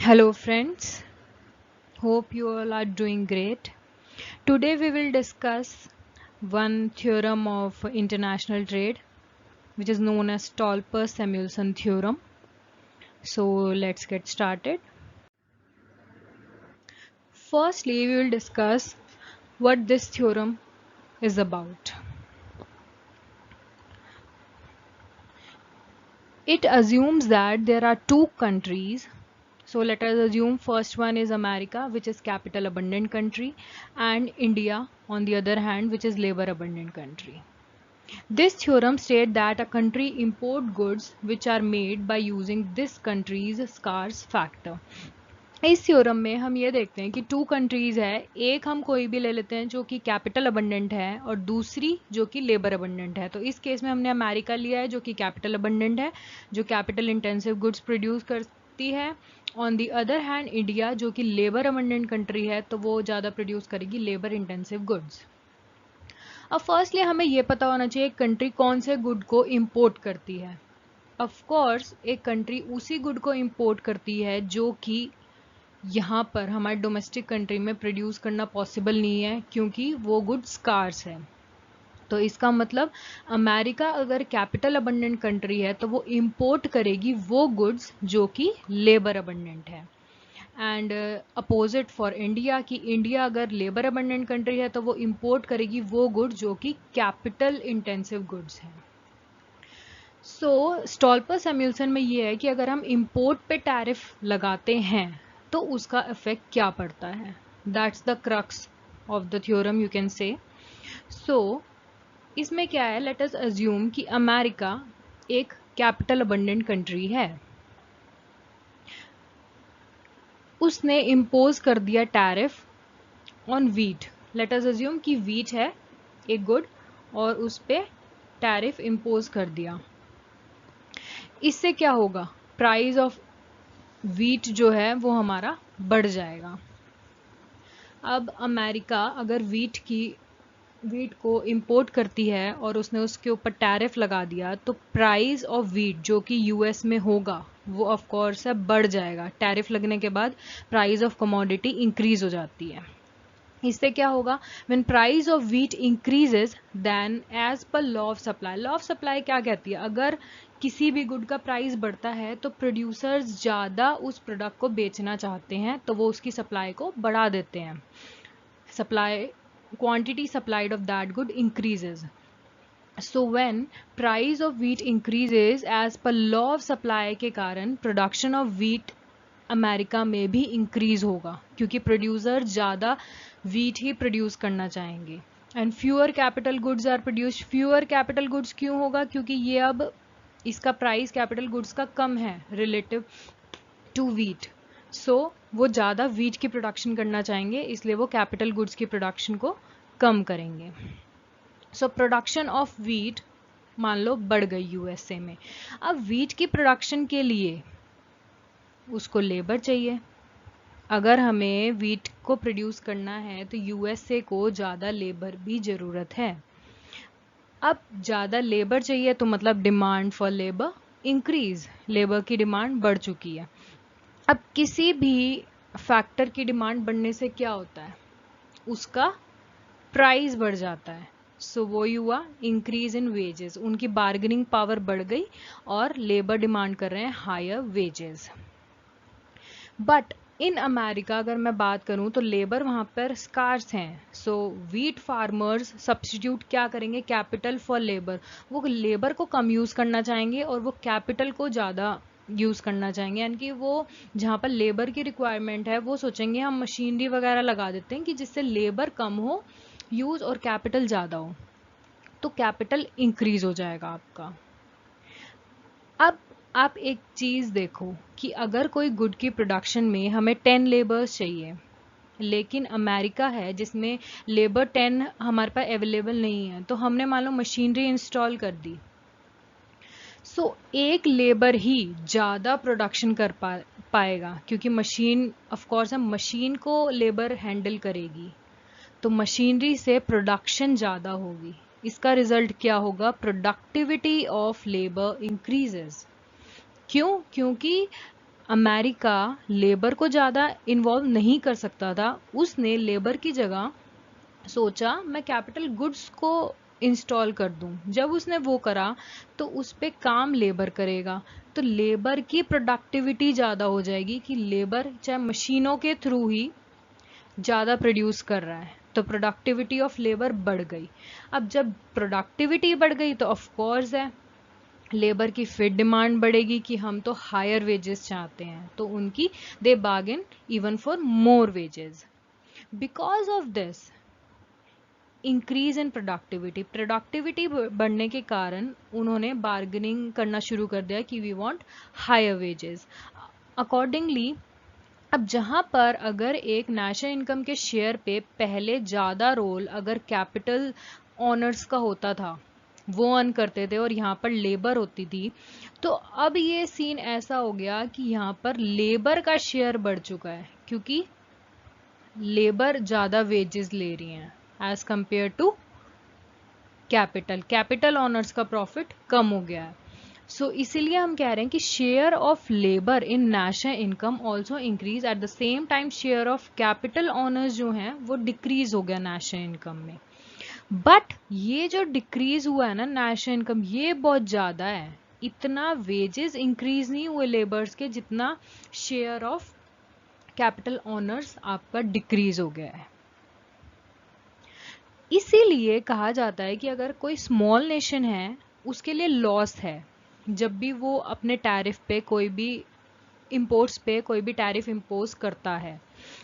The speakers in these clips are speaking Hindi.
Hello, friends. Hope you all are doing great. Today, we will discuss one theorem of international trade, which is known as Stolper-Samuelson theorem. So, let's get started. Firstly, we will discuss what this theorem is about. It assumes that there are two countries. So let us assume first one is America, which is capital abundant country, and India on the other hand, which is labor abundant country. This theorem states that a country import goods which are made by using this country's scarce factor. इस थ्योरम में हम ये देखते हैं कि टू कंट्रीज है, एक हम कोई भी ले लेते हैं जो कि कैपिटल अबंडेंट है और दूसरी जो कि लेबर अबंडेंट है. तो इस केस में हमने अमेरिका लिया है जो कि कैपिटल अबंडेंट है, जो कैपिटल इंटेंसिव गुड्स प्रोड्यूस करती है. On the other hand India जो कि लेबर अबंडेंट कंट्री है, तो वो ज़्यादा प्रोड्यूस करेगी लेबर इंटेंसिव गुड्स. अब फर्स्टली हमें ये पता होना चाहिए कंट्री कौन से गुड को इंपोर्ट करती है. ऑफ कोर्स एक कंट्री उसी गुड को इंपोर्ट करती है जो कि यहाँ पर हमारे डोमेस्टिक कंट्री में प्रोड्यूस करना पॉसिबल नहीं है, क्योंकि वो गुड स्कार्स है. तो इसका मतलब अमेरिका अगर कैपिटल अबंडेंट कंट्री है तो वो इंपोर्ट करेगी वो गुड्स जो कि लेबर अबंडेंट है. एंड अपोजिट फॉर इंडिया, कि इंडिया अगर लेबर अबंडेंट कंट्री है तो वो इंपोर्ट करेगी वो गुड जो कि कैपिटल इंटेंसिव गुड्स हैं. सो स्टॉल्पर सैमुएल्सन में ये है कि अगर हम इंपोर्ट पे टैरिफ लगाते हैं तो उसका इफेक्ट क्या पड़ता है. That's the crux of the theorem you can say. So इसमें क्या है, लेट अस अज्यूम कि अमेरिका एक कैपिटल अबंडेंट कंट्री है. उसने इम्पोज कर दिया tariff on wheat. Let us assume कि वीट है एक गुड और उस पे टैरिफ इम्पोज कर दिया. इससे क्या होगा, प्राइस ऑफ वीट जो है वो हमारा बढ़ जाएगा. अब अमेरिका अगर वीट को इंपोर्ट करती है और उसने उसके ऊपर टैरिफ लगा दिया, तो प्राइस ऑफ वीट जो कि यूएस में होगा वो ऑफ कोर्स है बढ़ जाएगा. टैरिफ लगने के बाद प्राइस ऑफ कमोडिटी इंक्रीज हो जाती है. इससे क्या होगा, when price of wheat increases then as per law of supply. Law of supply क्या कहती है, अगर किसी भी गुड का प्राइस बढ़ता है तो प्रोड्यूसर्स ज़्यादा उस प्रोडक्ट को बेचना चाहते हैं, तो वो उसकी सप्लाई को बढ़ा देते हैं. Supply quantity supplied of that good increases. So when price of wheat increases as per law of supply के कारण production of wheat अमेरिका में भी इंक्रीज होगा, क्योंकि प्रोड्यूसर ज़्यादा वीट ही प्रोड्यूस करना चाहेंगे. And fewer capital goods are produce. Fewer capital goods क्यों होगा, क्योंकि ये अब इसका प्राइस कैपिटल गुड्स का कम है रिलेटिव टू वीट. सो वो ज़्यादा वीट की प्रोडक्शन करना चाहेंगे, इसलिए वो कैपिटल गुड्स की प्रोडक्शन को कम करेंगे. सो प्रोडक्शन ऑफ वीट मान लो बढ़ गई यूएसए में. अब वीट की प्रोडक्शन के लिए उसको लेबर चाहिए. अगर हमें वीट को प्रोड्यूस करना है तो यूएसए को ज़्यादा लेबर भी ज़रूरत है. अब ज़्यादा लेबर चाहिए तो मतलब demand for labour increase. Labour की डिमांड बढ़ चुकी है. अब किसी भी फैक्टर की डिमांड बढ़ने से क्या होता है, उसका प्राइस बढ़ जाता है. सो वो हुआ इंक्रीज इन वेजेस. उनकी बार्गेनिंग पावर बढ़ गई और लेबर डिमांड कर रहे हैं higher wages. But in America अगर मैं बात करूं तो लेबर वहां पर स्कार्स हैं. सो वीट फार्मर्स सब्स्टिट्यूट क्या करेंगे, कैपिटल फॉर लेबर. वो लेबर को कम यूज करना चाहेंगे और वो कैपिटल को ज़्यादा यूज़ करना चाहेंगे. यानी कि वो जहाँ पर लेबर की रिक्वायरमेंट है वो सोचेंगे हम मशीनरी वगैरह लगा देते हैं कि जिससे लेबर कम हो यूज़ और कैपिटल ज़्यादा हो, तो कैपिटल इंक्रीज हो जाएगा आपका. अब आप एक चीज़ देखो कि अगर कोई गुड की प्रोडक्शन में हमें 10 लेबर्स चाहिए, लेकिन अमेरिका है जिसमें लेबर 10 हमारे पास अवेलेबल नहीं है, तो हमने मान लो मशीनरी इंस्टॉल कर दी. सो एक लेबर ही ज़्यादा प्रोडक्शन कर पाएगा, क्योंकि मशीन ऑफ कोर्स है, मशीन को लेबर हैंडल करेगी, तो मशीनरी से प्रोडक्शन ज़्यादा होगी. इसका रिजल्ट क्या होगा, प्रोडक्टिविटी ऑफ लेबर इंक्रीजेस. क्यों, क्योंकि अमेरिका लेबर को ज़्यादा इन्वॉल्व नहीं कर सकता था, उसने लेबर की जगह सोचा मैं कैपिटल गुड्स को इंस्टॉल कर दूं। जब उसने वो करा तो उस पे काम लेबर करेगा, तो लेबर की प्रोडक्टिविटी ज़्यादा हो जाएगी कि लेबर चाहे मशीनों के थ्रू ही ज़्यादा प्रोड्यूस कर रहा है, तो प्रोडक्टिविटी ऑफ लेबर बढ़ गई। अब जब प्रोडक्टिविटी बढ़ गई तो ऑफ कोर्स है लेबर की फिर डिमांड बढ़ेगी कि हम तो हायर वेजेस चाहते हैं, तो उनकी they bargain even for more wages. Because of this increase in productivity बढ़ने के कारण उन्होंने बार्गेनिंग करना शुरू कर दिया कि we want higher wages. Accordingly अब जहां पर अगर एक नेशनल इनकम के शेयर पे पहले ज़्यादा रोल अगर कैपिटल ऑनर्स का होता था, वो अर्न करते थे और यहाँ पर लेबर होती थी, तो अब ये सीन ऐसा हो गया कि यहाँ पर लेबर का शेयर बढ़ चुका है क्योंकि लेबर ज़्यादा वेजेस ले रही हैं as compare to capital owners का प्रॉफिट कम हो गया है। सो इसीलिए हम कह रहे हैं कि share of labour in national income also increase, at the same time share of capital honours जो हैं वो डिक्रीज हो गया नेशनल इनकम में। बट ये जो डिक्रीज हुआ है ना नेशनल इनकम, ये बहुत ज़्यादा है। इतना वेजेस इंक्रीज नहीं हुए लेबर्स के जितना शेयर ऑफ कैपिटल ऑनर्स आपका डिक्रीज हो गया है। इसीलिए कहा जाता है कि अगर कोई स्मॉल नेशन है उसके लिए लॉस है जब भी वो अपने टैरिफ पे कोई भी इंपोर्ट्स पे कोई भी टैरिफ इम्पोज करता है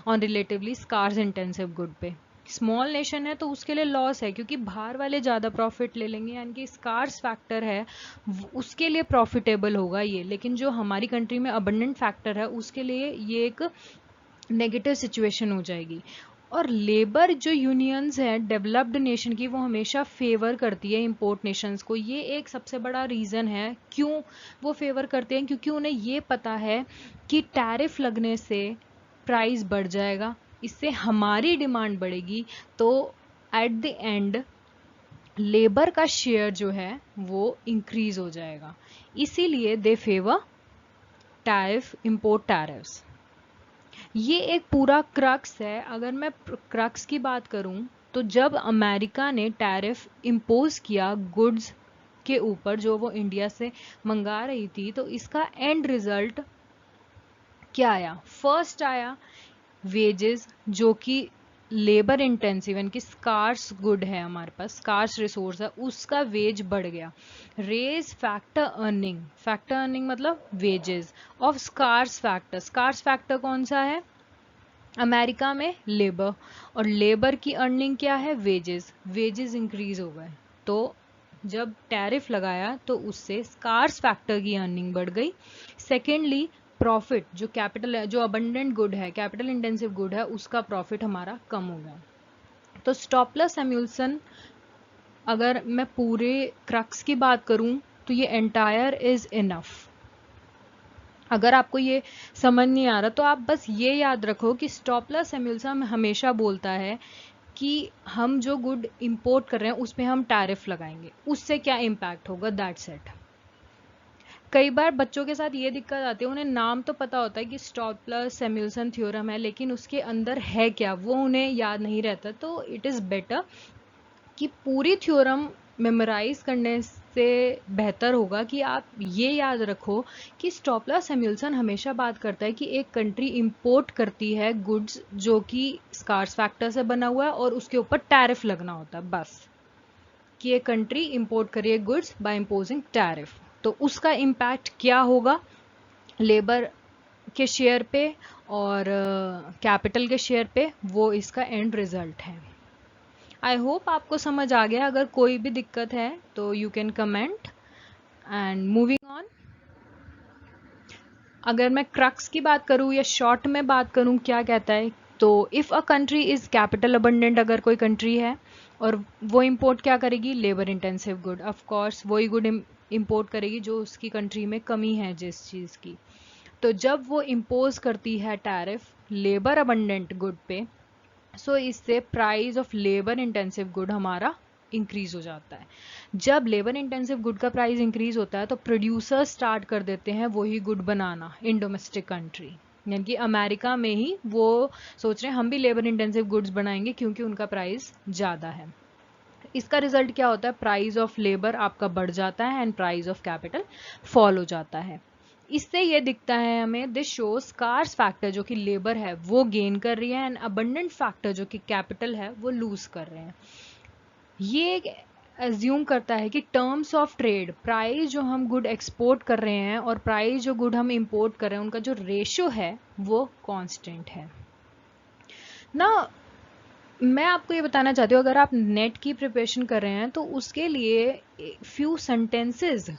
on relatively scarce intensive good पे। स्मॉल नेशन है तो उसके लिए लॉस है क्योंकि बाहर वाले ज़्यादा प्रॉफिट ले लेंगे, यानी कि स्कार्स फैक्टर है उसके लिए प्रॉफिटेबल होगा ये, लेकिन जो हमारी कंट्री में अबंडेंट फैक्टर है उसके लिए ये एक नेगेटिव सिचुएशन हो जाएगी। और लेबर जो यूनियंस है डेवलप्ड नेशन की वो हमेशा फेवर करती है इंपोर्ट नेशंस को। ये एक सबसे बड़ा रीज़न है क्यों वो फेवर करते हैं, क्योंकि उन्हें ये पता है कि टैरिफ लगने से प्राइस बढ़ जाएगा, इससे हमारी डिमांड बढ़ेगी, तो एट द एंड लेबर का शेयर जो है वो इंक्रीज हो जाएगा। इसीलिए दे फेवर टैरिफ, इंपोर्ट टैरिफ्स। ये एक पूरा क्रक्स है। अगर मैं क्रक्स की बात करूं तो जब अमेरिका ने टैरिफ इम्पोज किया गुड्स के ऊपर जो वो इंडिया से मंगा रही थी, तो इसका एंड रिजल्ट क्या आया? फर्स्ट आया वेजेस, जो कि लेबर इंटेंसिव यानी कि स्कार्स गुड है, हमारे पास स्कार्स रिसोर्स है, उसका वेज बढ़ गया। रेज फैक्टर अर्निंग मतलब वेजेस ऑफ स्कार्स फैक्टर कौन सा है अमेरिका में? लेबर। और लेबर की अर्निंग क्या है? वेजेस इंक्रीज हो गए। तो जब टैरिफ लगाया तो उससे स्कार्स फैक्टर की अर्निंग बढ़ गई। सेकेंडली प्रॉफिट, जो अबंडेंट गुड है, कैपिटल इंटेंसिव गुड है, उसका प्रॉफिट हमारा कम हो गया। तो स्टॉपलेस-सैमुअल्सन, अगर मैं पूरे क्रक्स की बात करूं तो ये एंटायर इज इनफ। अगर आपको ये समझ नहीं आ रहा तो आप बस ये याद रखो कि स्टॉपलेस-सैमुअल्सन हमेशा बोलता है कि हम जो गुड इंपोर्ट कर रहे हैं उस पर हम टैरिफ लगाएंगे, उससे क्या इम्पैक्ट होगा, दैट्स इट। कई बार बच्चों के साथ ये दिक्कत आती है, उन्हें नाम तो पता होता है कि स्टॉपलेस-सैमुअल्सन थ्योरम है, लेकिन उसके अंदर है क्या वो उन्हें याद नहीं रहता। तो इट इज़ बेटर कि पूरी थ्योरम मेमोराइज करने से बेहतर होगा कि आप ये याद रखो कि स्टॉपलेस-सैमुअल्सन हमेशा बात करता है कि एक कंट्री इंपोर्ट करती है गुड्स जो कि स्कार्स फैक्टर से बना हुआ है और उसके ऊपर टैरिफ लगना होता है, बस कि एक कंट्री इंपोर्ट करिए गुड्स बाय इम्पोजिंग टैरिफ, तो उसका इम्पैक्ट क्या होगा लेबर के शेयर पे और कैपिटल के शेयर पे, वो इसका एंड रिजल्ट है। आई होप आपको समझ आ गया। अगर कोई भी दिक्कत है तो you can comment. And moving on, अगर मैं क्रक्स की बात करूँ या शॉर्ट में बात करूँ क्या कहता है, तो if a country is capital abundant, अगर कोई कंट्री है और वो इंपोर्ट क्या करेगी? Labour intensive good. Of course वही गुड इंपोर्ट करेगी जो उसकी कंट्री में कमी है जिस चीज़ की। तो जब वो इम्पोज करती है टैरिफ लेबर अबंडेंट गुड पे, सो इससे price of labour intensive good हमारा इंक्रीज हो जाता है। जब लेबर इंटेंसिव गुड का प्राइस इंक्रीज होता है तो प्रोड्यूसर्स स्टार्ट कर देते हैं वही good banana in domestic country, यानी कि अमेरिका में ही वो सोच रहे हैं हम भी लेबर इंटेंसिव गुड्स बनाएंगे क्योंकि उनका प्राइस ज़्यादा है। इसका रिजल्ट क्या होता है, प्राइस ऑफ लेबर आपका बढ़ जाता है and price of capital fall हो जाता है। इससे ये दिखता है हमें, दिस शोज स्कार्स फैक्टर जो कि लेबर है वो गेन कर रही है एंड अबंडेंट फैक्टर जो कि कैपिटल है वो लूज कर रहे हैं। ये एज्यूम करता है कि टर्म्स ऑफ ट्रेड प्राइस जो हम गुड एक्सपोर्ट कर रहे हैं और प्राइस जो गुड हम इंपोर्ट कर रहे हैं उनका जो रेशियो है वो कांस्टेंट है ना। मैं आपको ये बताना चाहती हूँ, अगर आप नेट की प्रिपरेशन कर रहे हैं तो उसके लिए फ्यू सेंटेंसेस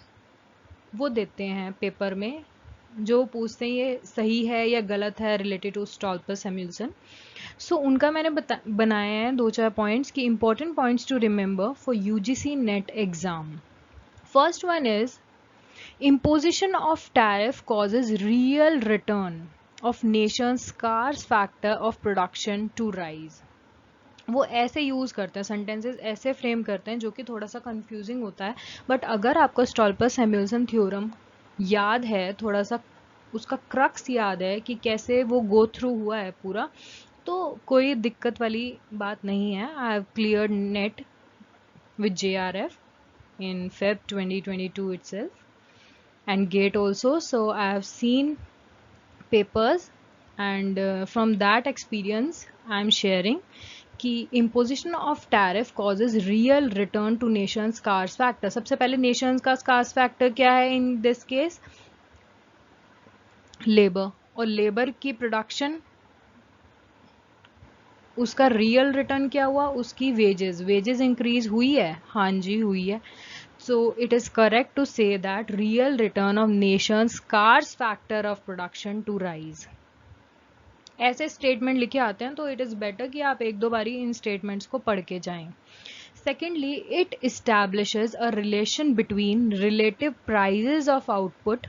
वो देते हैं पेपर में जो पूछते हैं ये सही है या गलत है related to Stolper Samuelson. So उनका मैंने बनाया है 2-4 पॉइंट्स की important points to remember for UGC NET exam. First one is imposition of tariff causes real return of nation's scarce factor of production to rise। वो ऐसे यूज करते हैं, सेंटेंसेस ऐसे फ्रेम करते हैं जो कि थोड़ा सा कंफ्यूजिंग होता है, बट अगर आपको स्टॉल्पर सैमुअल्सन थ्योरम याद है, थोड़ा सा उसका क्रक्स याद है कि कैसे वो गो थ्रू हुआ है पूरा, तो कोई दिक्कत वाली बात नहीं है। I have cleared net with JRF in Feb 2022 itself and GATE also, so I have seen papers and from that experience I am sharing कि imposition of tariff causes real return to nation's scarce factor। सबसे पहले nations का scarce factor क्या है in this case, labor, और labor की production उसका रियल रिटर्न क्या हुआ, उसकी वेजेस इंक्रीज हुई है, हाँ जी हुई है। So it is correct to say that real return of nation's scarce factor of production to rise। ऐसे स्टेटमेंट लिखे आते हैं तो इट इज बेटर कि आप एक दो बारी इन स्टेटमेंट्स को पढ़ के जाएं। Secondly, it establishes a relation between relative prices of output.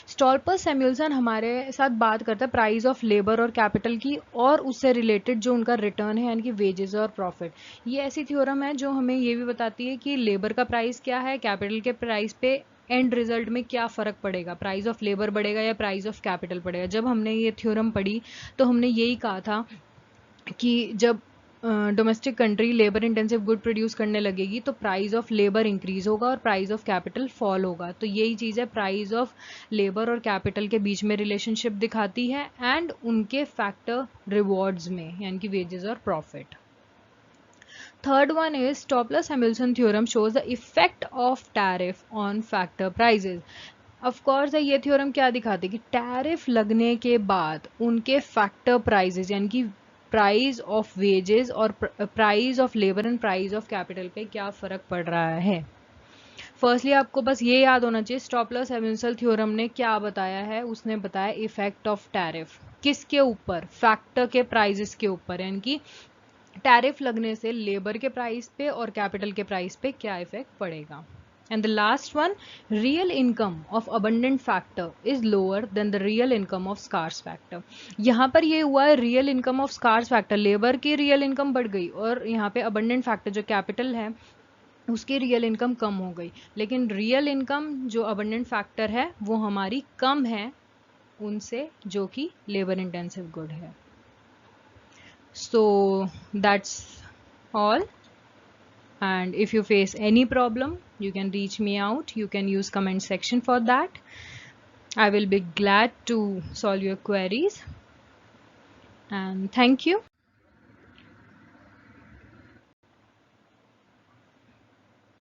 Stolper Samuelson हमारे साथ बात करता है प्राइस ऑफ लेबर और कैपिटल की और उससे रिलेटेड जो उनका रिटर्न है यानी कि वेजेस और प्रॉफिट। ये ऐसी थ्योरम है जो हमें ये भी बताती है कि लेबर का प्राइस क्या है, कैपिटल के प्राइस पे एंड रिजल्ट में क्या फ़र्क पड़ेगा, प्राइस ऑफ लेबर बढ़ेगा या प्राइस ऑफ कैपिटल बढ़ेगा। जब हमने ये थ्योरम पढ़ी तो हमने यही कहा था कि जब domestic country labour intensive good produce करने लगेगी तो प्राइस ऑफ लेबर इंक्रीज होगा और प्राइस ऑफ कैपिटल फॉल होगा। तो यही चीज़ है, प्राइस ऑफ लेबर और कैपिटल के बीच में रिलेशनशिप दिखाती है एंड उनके फैक्टर रिवॉर्ड्स में यानी कि वेजेस और profit. Third one is Stolper Samuelson theorem shows the effect of tariff on factor prices. Of course ये थ्योरम क्या दिखाती है कि टैरिफ लगने के बाद उनके फैक्टर प्राइजेस यानी कि प्राइस ऑफ वेजेस और price of labour and price of capital पे क्या फर्क पड़ रहा है। फर्स्टली आपको बस ये याद होना चाहिए स्टॉपलर-सैमुअल्सन थ्योरम ने क्या बताया है, उसने बताया इफेक्ट ऑफ टैरिफ किसके ऊपर, फैक्टर के प्राइजेस के ऊपर, यानी कि टैरिफ लगने से लेबर के प्राइस पे और कैपिटल के प्राइस पे क्या इफेक्ट पड़ेगा। And the last one, real income of abundant factor is lower than the real income of scarce factor। यहाँ पर ये हुआ है real income of scarce factor, labour की real income बढ़ गई और यहाँ पे abundant factor जो कैपिटल है उसकी रियल इनकम कम हो गई, लेकिन रियल इनकम जो abundant factor है वो हमारी कम है उनसे जो कि लेबर इंटेंसिव गुड है। So that's all, and if you face any problem you can reach me out, you can use comment section for that. I will be glad to solve your queries, and thank you.